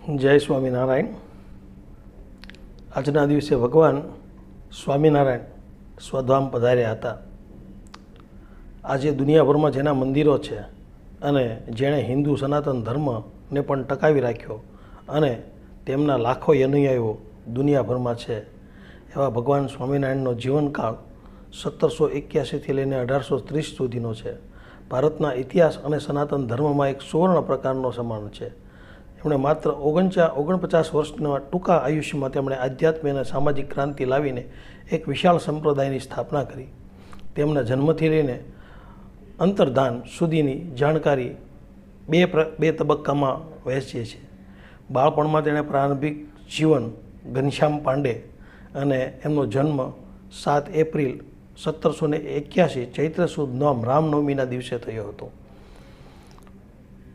જય સ્વામિનારાયણ. આજના દિવસે ભગવાન સ્વામિનારાયણ સ્વધામ પધાર્યા હતા. આજે દુનિયાભરમાં જેના મંદિરો છે અને જેણે હિન્દુ સનાતન ધર્મને પણ ટકાવી રાખ્યો અને તેમના લાખો અનુયાયીઓ દુનિયાભરમાં છે, એવા ભગવાન સ્વામિનારાયણનો જીવનકાળ 1781થી લઈને 1830 સુધીનો છે. ભારતના ઇતિહાસ અને સનાતન ધર્મમાં એક સુવર્ણ પ્રકારનો સમાન છે. એમણે માત્ર 49 વર્ષના ટૂંકા આયુષ્યમાં તેમણે આધ્યાત્મ અને સામાજિક ક્રાંતિ લાવીને એક વિશાળ સંપ્રદાયની સ્થાપના કરી. તેમના જન્મથી લઈને અંતર્ધાન સુધીની જાણકારી બે તબક્કામાં વહેંચીએ છીએ. બાળપણમાં તેણે પ્રારંભિક જીવન ઘનશ્યામ પાંડે અને એમનો જન્મ 7 એપ્રિલ 1781 ચૈત્ર સુદ નોમ રામનવમીના દિવસે થયો હતો.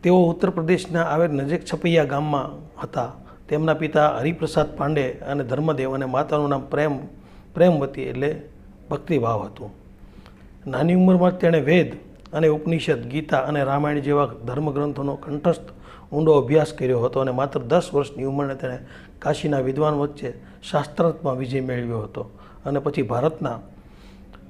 તેઓ ઉત્તર પ્રદેશના આવેલ નજીક છપૈયા ગામમાં હતા. તેમના પિતા હરિપ્રસાદ પાંડે અને ધર્મદેવ અને માતાનું નામ પ્રેમવતી એટલે ભક્તિભાવ હતું. નાની ઉંમરમાં તેણે વેદ અને ઉપનિષદ, ગીતા અને રામાયણ જેવા ધર્મગ્રંથોનો કંઠસ્થ ઊંડો અભ્યાસ કર્યો હતો અને માત્ર 10 વર્ષની ઉંમરે તેણે કાશીના વિદ્વાન વચ્ચે શાસ્ત્રાર્થમાં વિજય મેળવ્યો હતો. અને પછી ભારતના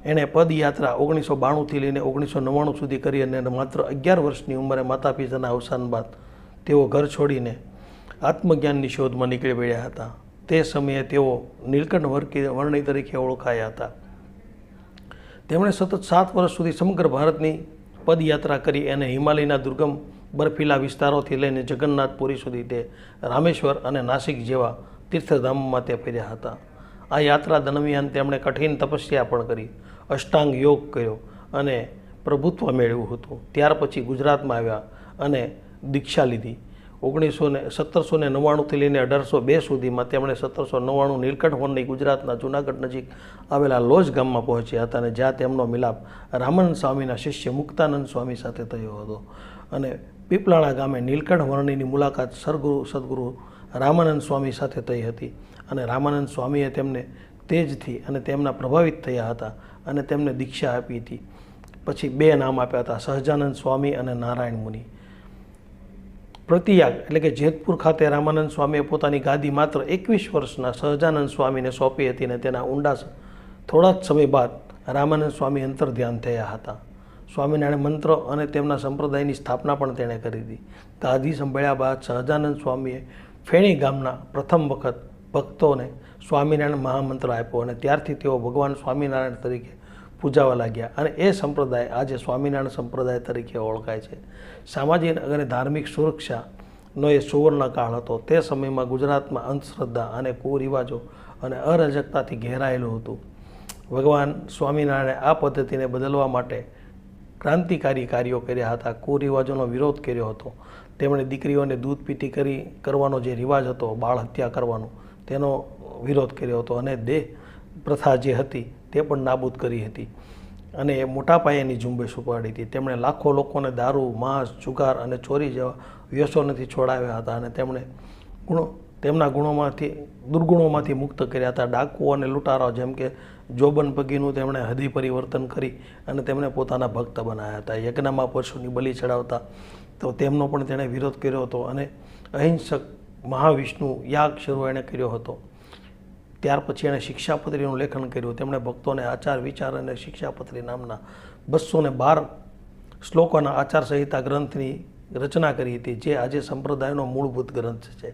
એણે પદયાત્રા 1992થી લઈને 1999 સુધી કરી અને માત્ર 11 વર્ષની ઉંમરે માતા પિતાના અવસાન બાદ તેઓ ઘર છોડીને આત્મજ્ઞાનની શોધમાં નીકળી પડ્યા હતા. તે સમયે તેઓ નીલકંઠ વર્ણી તરીકે ઓળખાયા હતા. તેમણે સતત 7 વર્ષ સુધી સમગ્ર ભારતની પદયાત્રા કરી અને હિમાલયના દુર્ગમ બર્ફીલા વિસ્તારોથી લઈને જગન્નાથપુરી સુધી તે રામેશ્વર અને નાસિક જેવા તીર્થધામોમાં તે ફર્યા હતા. આ યાત્રા દરમિયાન તેમણે કઠિન તપસ્યા પણ કરી, અષ્ટાંગ યોગ કર્યો અને પ્રભુત્વ મેળવ્યું હતું. ત્યાર પછી ગુજરાતમાં આવ્યા અને દીક્ષા લીધી. 1799થી લઈને 1802 સુધીમાં તેમણે 1799 નીલકંઠ વર્ણી ગુજરાતના જૂનાગઢ નજીક આવેલા લોજ ગામમાં પહોંચ્યા હતા અને જ્યાં તેમનો મિલાપ રામાનંદ સ્વામીના શિષ્ય મુક્તાનંદ સ્વામી સાથે થયો હતો. અને પીપલાણા ગામે નીલકંઠ વર્ણીની મુલાકાત સદગુરુ રામાનંદ સ્વામી સાથે થઈ હતી અને રામાનંદ સ્વામીએ તેમને તેજથી અને તેમના પ્રભાવિત થયા હતા અને તેમને દીક્ષા આપી હતી. પછી 2 નામ આપ્યા હતા, સહજાનંદ સ્વામી અને નારાયણ મુનિ. પ્રતિયાગ એટલે કે જેતપુર ખાતે રામાનંદ સ્વામીએ પોતાની ગાદી માત્ર 21 વર્ષના સહજાનંદ સ્વામીને સોંપી હતી અને તેના ઊંડા થોડા જ સમય બાદ રામાનંદ સ્વામી અંતર્ધ્યાન થયા હતા. સ્વામિનારાયણ મંત્ર અને તેમના સંપ્રદાયની સ્થાપના પણ તેણે કરી હતી. ગાદી સંભાળ્યા બાદ સહજાનંદ સ્વામીએ ફેણી ગામના પ્રથમ વખત ભક્તોને સ્વામિનારાયણ મહામંત્ર આપ્યો અને ત્યારથી તેઓ ભગવાન સ્વામિનારાયણ તરીકે પૂજાવા લાગ્યા અને એ સંપ્રદાય આજે સ્વામિનારાયણ સંપ્રદાય તરીકે ઓળખાય છે. સામાજિક અને ધાર્મિક સુરક્ષાનો એ સુવર્ણ કાળ હતો. તે સમયમાં ગુજરાતમાં અંધશ્રદ્ધા અને કુરિવાજો અને અરાજકતાથી ઘેરાયેલું હતું. ભગવાન સ્વામિનારાયણે આ પદ્ધતિને બદલવા માટે ક્રાંતિકારી કાર્યો કર્યા હતા. કુરિવાજોનો વિરોધ કર્યો હતો. તેમણે દીકરીઓને દૂધ પીતી કરવાનો જે રિવાજ હતો, બાળ હત્યા કરવાનો, તેનો વિરોધ કર્યો હતો અને દેહ પ્રથા જે હતી તે પણ નાબૂદ કરી હતી અને એ મોટા પાયાની ઝુંબેશ ઉપાડી હતી. તેમણે લાખો લોકોને દારૂ, માંસ, જુગાર અને ચોરી જેવા વ્યસનોથી છોડાવ્યા હતા અને તેમણે તેમના દુર્ગુણોમાંથી મુક્ત કર્યા હતા. ડાકુઓ અને લૂંટારાઓ જેમ કે જોબન પગીનું તેમણે હદી પરિવર્તન કરી અને તેમણે પોતાના ભક્ત બનાવ્યા હતા. યજ્ઞમાં પશુની બલિ ચડાવતા તો તેમનો પણ તેણે વિરોધ કર્યો હતો અને અહિંસક મહાવિષ્ણુ યાગ શરૂ એણે કર્યો હતો. ત્યાર પછી એણે શિક્ષાપત્રીનું લેખન કર્યું. તેમણે ભક્તોને આચાર વિચાર અને શિક્ષાપત્રી નામના 212 શ્લોકોના આચાર સંહિતા ગ્રંથની રચના કરી હતી, જે આજે સંપ્રદાયનો મૂળભૂત ગ્રંથ છે.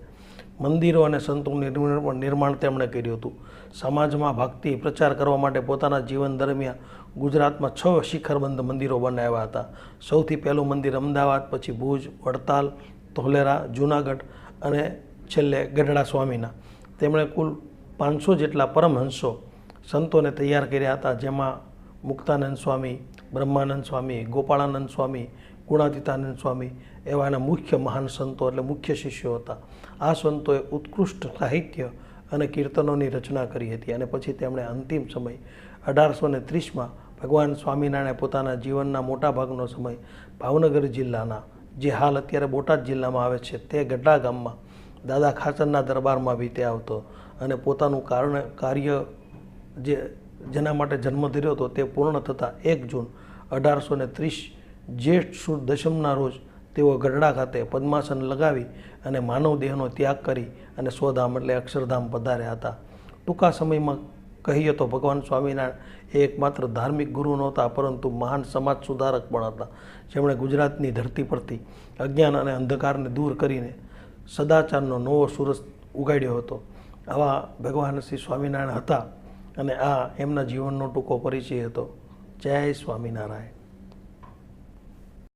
મંદિરો અને સંતોનું નિર્માણ તેમણે કર્યું હતું. સમાજમાં ભક્તિ પ્રચાર કરવા માટે પોતાના જીવન દરમિયાન ગુજરાતમાં 6 શિખરબંધ મંદિરો બનાવ્યા હતા. સૌથી પહેલું મંદિર અમદાવાદ, પછી ભુજ, વડતાલ, ધોલેરા, જૂનાગઢ અને છેલ્લે ગઢડા સ્વામીના. તેમણે કુલ 500 જેટલા પરમહંસો સંતોને તૈયાર કર્યા હતા, જેમાં મુક્તાનંદ સ્વામી, બ્રહ્માનંદ સ્વામી, ગોપાળાનંદ સ્વામી, ગુણાતીતાનંદ સ્વામી એવા એના મુખ્ય મહાન સંતો એટલે મુખ્ય શિષ્યો હતા. આ સંતોએ ઉત્કૃષ્ટ સાહિત્ય અને કીર્તનોની રચના કરી હતી અને પછી તેમણે અંતિમ સમય 1830માં ભગવાન સ્વામિનારાયણે પોતાના જીવનના મોટા ભાગનો સમય ભાવનગર જિલ્લાના, જે હાલ અત્યારે બોટાદ જિલ્લામાં આવે છે, તે ગઢડા ગામમાં દાદા ખાચરના દરબારમાં વીત્યા આવતો અને પોતાનું કાર્ય જેના માટે જન્મ ધર્યો હતો તે પૂર્ણ થતાં 1 જૂન 1830 જેઠ સુદ દશમના રોજ તેઓ ગઢડા ખાતે પદ્માસન લગાવી અને માનવ દેહનો ત્યાગ કરી અને સ્વધામ એટલે અક્ષરધામ પધાર્યા હતા. ટૂંકા સમયમાં કહીએ તો ભગવાન સ્વામિનારાયણ એ એકમાત્ર ધાર્મિક ગુરુ નહોતા, પરંતુ મહાન સમાજ સુધારક પણ હતા, જેમણે ગુજરાતની ધરતી પરથી અજ્ઞાન અને અંધકારને દૂર કરીને સદાચારનો નવો સૂરજ ઉગાડ્યો હતો. આવા ભગવાન શ્રી સ્વામિનારાયણ હતા અને આ એમના જીવનનો ટૂંકો પરિચય હતો. જય સ્વામિનારાયણ.